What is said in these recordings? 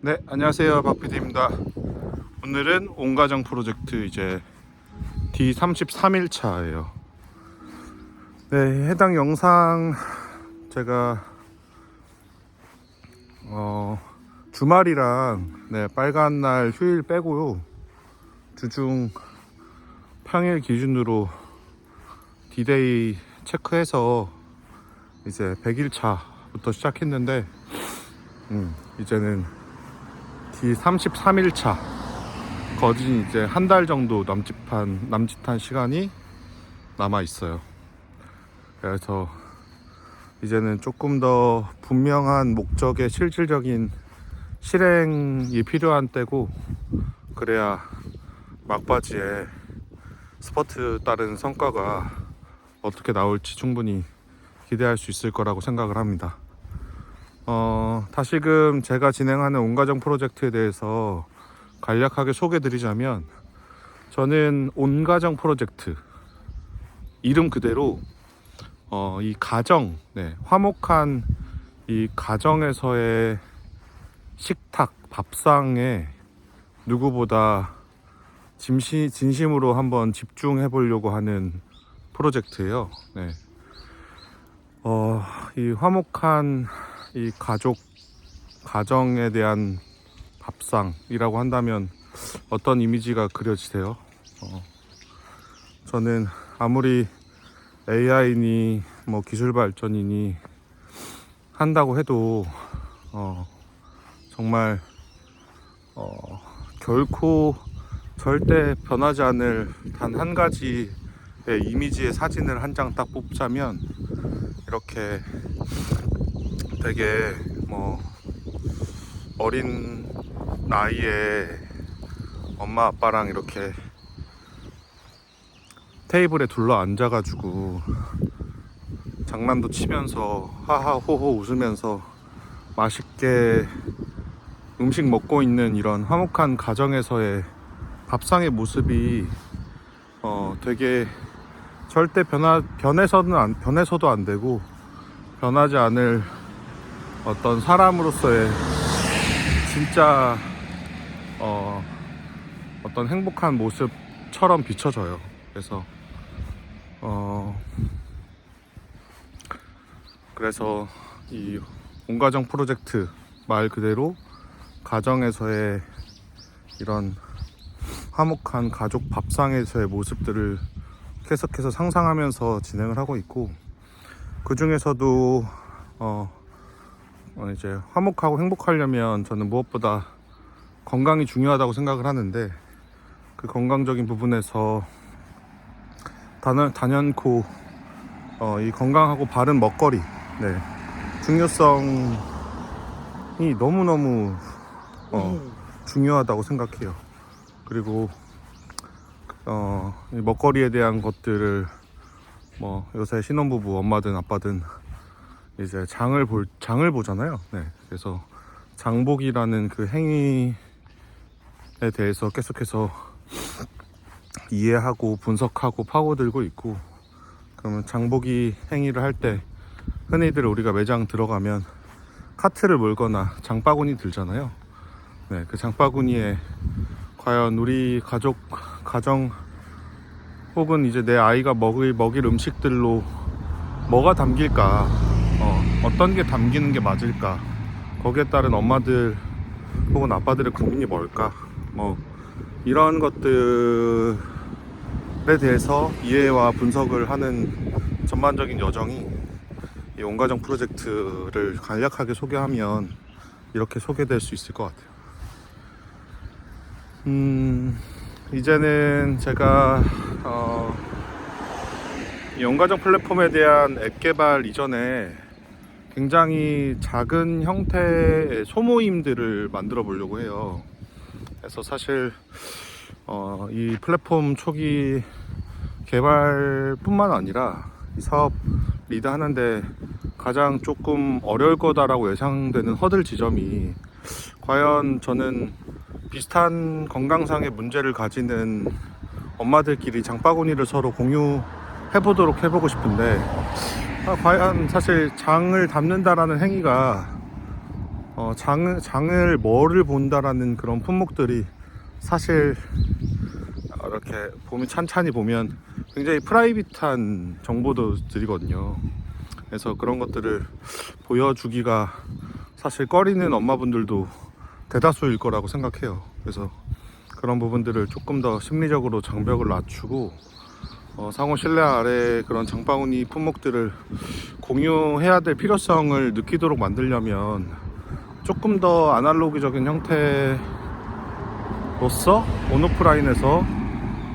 네, 안녕하세요. 박PD입니다. 오늘은 온가정 프로젝트 이제 D33일차예요. 네, 해당 영상 제가 주말이랑 빨간 날 휴일 빼고요. 주중 평일 기준으로 D-Day 체크해서 이제 100일차부터 시작했는데 이제는 D33일차 거진 이제 한 달 정도 남짓한 시간이 남아 있어요. 그래서 이제는 조금 더 분명한 목적의 실질적인 실행이 필요한 때고, 그래야 막바지에 스퍼트 따른 성과가 어떻게 나올지 충분히 기대할 수 있을 거라고 생각을 합니다. 다시금 제가 진행하는 온가정 프로젝트에 대해서 간략하게 소개해 드리자면, 저는 온가정 프로젝트 이름 그대로 이 가정, 화목한 이 가정에서의 식탁, 밥상에 누구보다 진심으로 한번 집중해 보려고 하는 프로젝트예요. 이 화목한 이 가정에 대한 밥상이라고 한다면 어떤 이미지가 그려지세요? 저는 아무리 AI니 뭐 기술 발전이니 한다고 해도 정말 결코 절대 변하지 않을 단 한 가지의 이미지의 사진을 한 장 딱 뽑자면, 이렇게 되게 어린 나이에 엄마 아빠랑 이렇게 테이블에 둘러 앉아가지고 장난도 치면서 하하호호 웃으면서 맛있게 음식 먹고 있는 이런 화목한 가정에서의 밥상의 모습이 되게 절대 변해서도 안 되고 변하지 않을 어떤 사람으로서의 진짜 어떤 행복한 모습처럼 비춰져요. 그래서 이 온가정 프로젝트 말 그대로 가정에서의 이런 화목한 가족 밥상에서의 모습들을 계속해서 상상하면서 진행을 하고 있고, 그 중에서도 이제 화목하고 행복하려면 저는 무엇보다 건강이 중요하다고 생각을 하는데, 그 건강적인 부분에서 단연코 이 건강하고 바른 먹거리 중요성이 너무너무 중요하다고 생각해요. 그리고 이 먹거리에 대한 것들을 요새 신혼부부 엄마든 아빠든 이제 장을 보잖아요. 그래서 장보기라는 그 행위에 대해서 계속해서 이해하고 분석하고 파고들고 있고, 그러면 장보기 행위를 할 때 흔히들 우리가 매장 들어가면 카트를 몰거나 장바구니 들잖아요. 그 장바구니에 과연 우리 가정 혹은 이제 내 아이가 먹일 음식들로 뭐가 담길까, 어떤 게 담기는 게 맞을까, 거기에 따른 엄마들 혹은 아빠들의 고민이 뭘까, 이런 것들에 대해서 이해와 분석을 하는 전반적인 여정이 이 온가정 프로젝트를 간략하게 소개하면 이렇게 소개될 수 있을 것 같아요. 이제는 제가 이 온가정 플랫폼에 대한 앱 개발 이전에 굉장히 작은 형태의 소모임들을 만들어 보려고 해요. 그래서 사실 이 플랫폼 초기 개발뿐만 아니라 이 사업 리드하는데 가장 조금 어려울 거다라고 예상되는 허들 지점이, 과연 저는 비슷한 건강상의 문제를 가지는 엄마들끼리 장바구니를 서로 해보고 싶은데, 과연 사실 장을 담는다라는 행위가 장을 뭐를 본다라는 그런 품목들이 사실 이렇게 보면 찬찬히 보면 굉장히 프라이빗한 정보들이거든요. 그래서 그런 것들을 보여주기가 사실 꺼리는 엄마분들도 대다수일 거라고 생각해요. 그래서 그런 부분들을 조금 더 심리적으로 장벽을 낮추고 상호 신뢰 아래 그런 장바구니 품목들을 공유해야 될 필요성을 느끼도록 만들려면 조금 더 아날로그적인 형태로서 온오프라인에서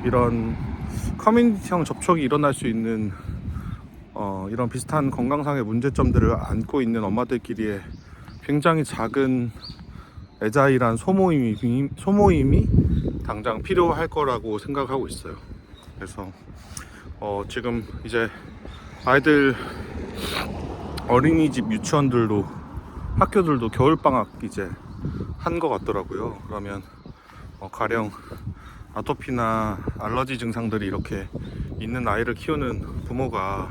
이런 커뮤니티형 접촉이 일어날 수 있는 이런 비슷한 건강상의 문제점들을 안고 있는 엄마들끼리의 굉장히 작은 애자일한 소모임이 당장 필요할 거라고 생각하고 있어요. 그래서 지금 이제 아이들 어린이집 유치원들도 학교들도 겨울방학 이제 한 것 같더라고요. 그러면 가령 아토피나 알러지 증상들이 이렇게 있는 아이를 키우는 부모가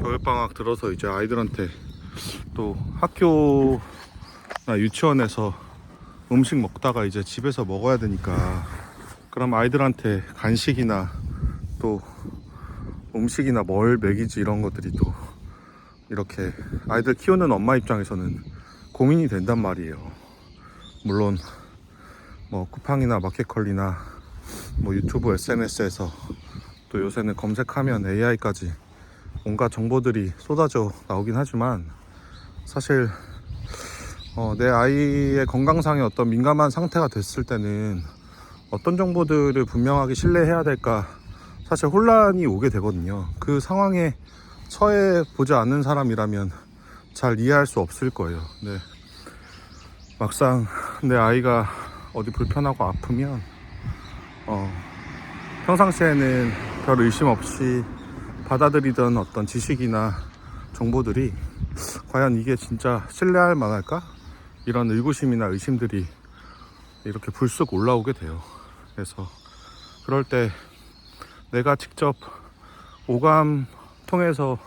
겨울방학 들어서 이제 아이들한테 또 학교나 유치원에서 음식 먹다가 이제 집에서 먹어야 되니까, 그럼 아이들한테 간식이나 또 음식이나 뭘 먹이지 이런 것들이 또 이렇게 아이들 키우는 엄마 입장에서는 고민이 된단 말이에요. 물론 뭐 쿠팡이나 마켓컬리나 뭐 유튜브 SNS에서 또 요새는 검색하면 AI까지 온갖 정보들이 쏟아져 나오긴 하지만, 사실 내 아이의 건강상의 어떤 민감한 상태가 됐을 때는 어떤 정보들을 분명하게 신뢰해야 될까 사실 혼란이 오게 되거든요. 그 상황에 처해 보지 않는 사람이라면 잘 이해할 수 없을 거예요. 근데 막상 내 아이가 어디 불편하고 아프면 평상시에는 별 의심 없이 받아들이던 어떤 지식이나 정보들이 과연 이게 진짜 신뢰할 만할까? 이런 의구심이나 의심들이 이렇게 불쑥 올라오게 돼요. 그래서 그럴 때 내가 직접 오감 통해서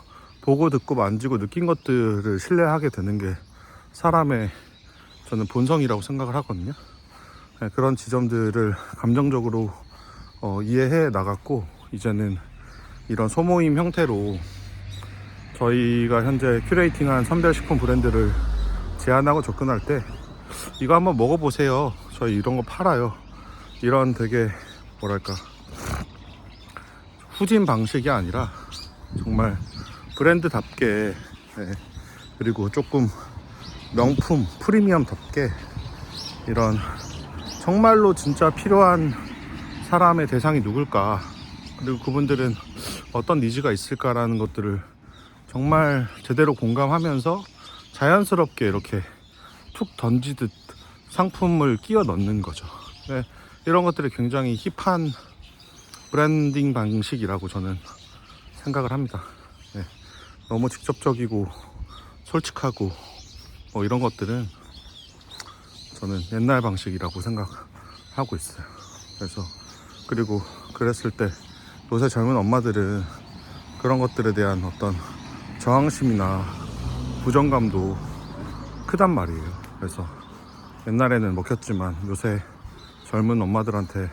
보고 듣고 만지고 느낀 것들을 신뢰하게 되는 게 사람의 저는 본성이라고 생각을 하거든요. 그런 지점들을 감정적으로 이해해 나갔고, 이제는 이런 소모임 형태로 저희가 현재 큐레이팅한 선별식품 브랜드를 제안하고 접근할 때 이거 한번 먹어보세요, 저희 이런 거 팔아요, 이런 되게 뭐랄까 후진 방식이 아니라 정말 브랜드답게, 그리고 조금 명품 프리미엄답게 이런 정말로 진짜 필요한 사람의 대상이 누굴까, 그리고 그분들은 어떤 니즈가 있을까라는 것들을 정말 제대로 공감하면서 자연스럽게 이렇게 툭 던지듯 상품을 끼워 넣는 거죠. 이런 것들이 굉장히 힙한 브랜딩 방식이라고 저는 생각을 합니다. 너무 직접적이고 솔직하고 이런 것들은 저는 옛날 방식이라고 생각하고 있어요. 그리고 그랬을 때 요새 젊은 엄마들은 그런 것들에 대한 어떤 저항심이나 부정감도 크단 말이에요. 그래서 옛날에는 먹혔지만 요새 젊은 엄마들한테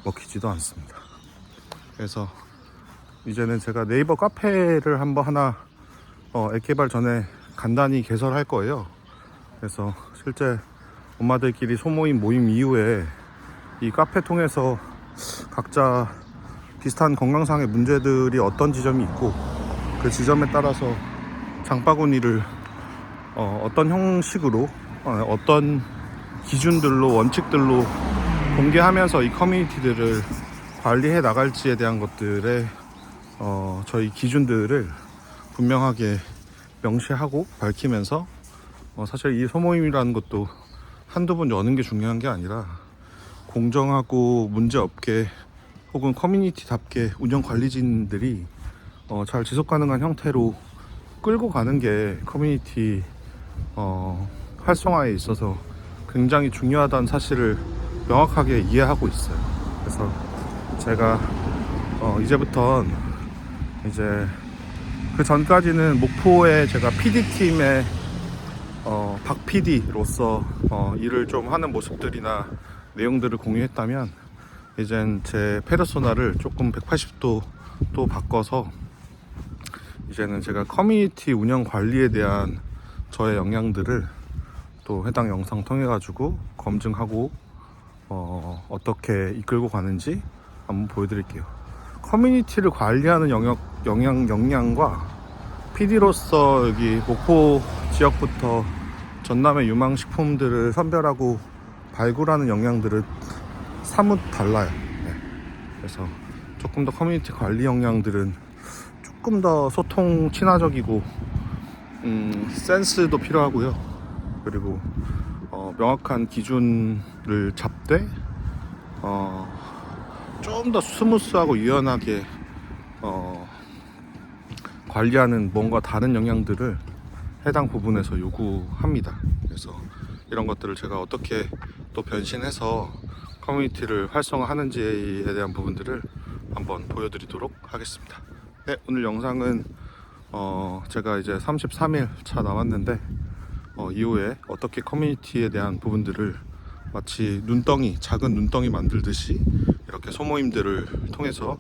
먹히지도 않습니다. 그래서 이제는 제가 네이버 카페를 하나 앱 개발 전에 간단히 개설할 거예요. 그래서 실제 엄마들끼리 소모임 모임 이후에 이 카페 통해서 각자 비슷한 건강상의 문제들이 어떤 지점이 있고 그 지점에 따라서 장바구니를 어떤 형식으로 어떤 기준들로 원칙들로 공개하면서 이 커뮤니티들을 관리해 나갈지에 대한 것들에 저희 기준들을 분명하게 명시하고 밝히면서 사실 이 소모임이라는 것도 한두 번 여는 게 중요한 게 아니라 공정하고 문제없게 혹은 커뮤니티답게 운영 관리진들이 잘 지속 가능한 형태로 끌고 가는 게 커뮤니티 활성화에 있어서 굉장히 중요하다는 사실을 명확하게 이해하고 있어요. 그래서 제가 이제부턴 이제 그 전까지는 목포에 제가 PD팀에 박 PD로서 일을 좀 하는 모습들이나 내용들을 공유했다면, 이젠 제 페르소나를 조금 180도 또 바꿔서 이제는 제가 커뮤니티 운영 관리에 대한 저의 역량들을 또 해당 영상 통해 가지고 검증하고 어떻게 이끌고 가는지 한번 보여드릴게요. 커뮤니티를 관리하는 역량과 PD로서 여기 목포 지역부터 전남의 유망식품들을 선별하고 발굴하는 역량들은 사뭇 달라요. 네. 그래서 조금 더 커뮤니티 관리 역량들은 조금 더 소통 친화적이고 센스도 필요하고요. 그리고 명확한 기준을 잡되 좀 더 스무스하고 유연하게 관리하는 뭔가 다른 역량들을 해당 부분에서 요구합니다. 그래서 이런 것들을 제가 어떻게 또 변신해서 커뮤니티를 활성화하는지에 대한 부분들을 한번 보여드리도록 하겠습니다. 네, 오늘 영상은 제가 이제 33일 차 남았는데 이후에 어떻게 커뮤니티에 대한 부분들을 마치 작은 눈덩이 만들듯이 이렇게 소모임들을 통해서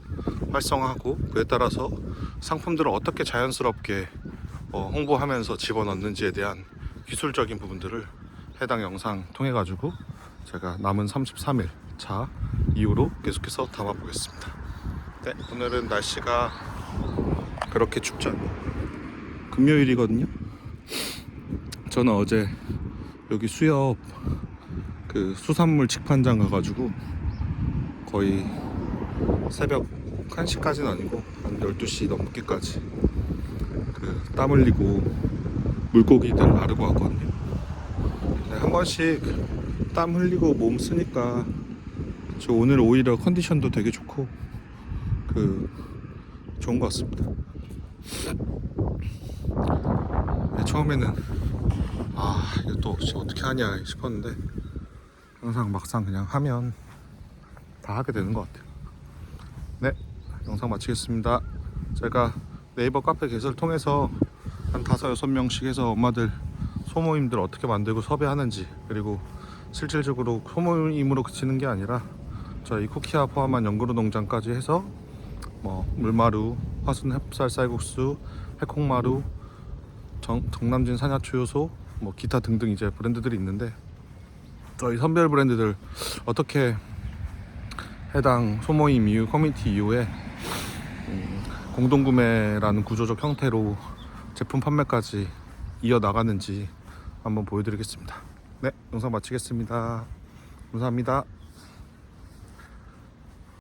활성화하고, 그에 따라서 상품들을 어떻게 자연스럽게 홍보하면서 집어넣는지에 대한 기술적인 부분들을 해당 영상 통해 가지고 제가 남은 33일 차 이후로 계속해서 담아 보겠습니다. 네, 오늘은 날씨가 그렇게 춥지 않네요. 금요일이거든요. 저는 어제 여기 수협 그 수산물 직판장 가가지고 거의 새벽 1시까지는 아니고 한 12시 넘게까지 그 땀 흘리고 물고기들 나르고 왔거든요. 네, 한 번씩 땀 흘리고 몸 쓰니까 저 오늘 오히려 컨디션도 되게 좋고 좋은 것 같습니다. 네, 처음에는 이거 또 어떻게 하냐 싶었는데 항상 막상 그냥 하면 다 하게 되는 것 같아요. 네, 영상 마치겠습니다. 제가 네이버 카페 게시를 통해서 한 5-6명씩 해서 엄마들 소모임들 어떻게 만들고 섭외하는지, 그리고 실질적으로 소모임으로 그치는 게 아니라 저희 쿠키와 포함한 연그루 농장까지 해서 물마루, 화순 햅쌀 쌀국수, 해콩마루, 정남진 산야초요소, 기타 등등 이제 브랜드들이 있는데, 저희 선별 브랜드들 어떻게 해당 소모임 이후, 커뮤니티 이후에 공동구매라는 구조적 형태로 제품 판매까지 이어나가는지 한번 보여드리겠습니다. 네, 영상 마치겠습니다. 감사합니다.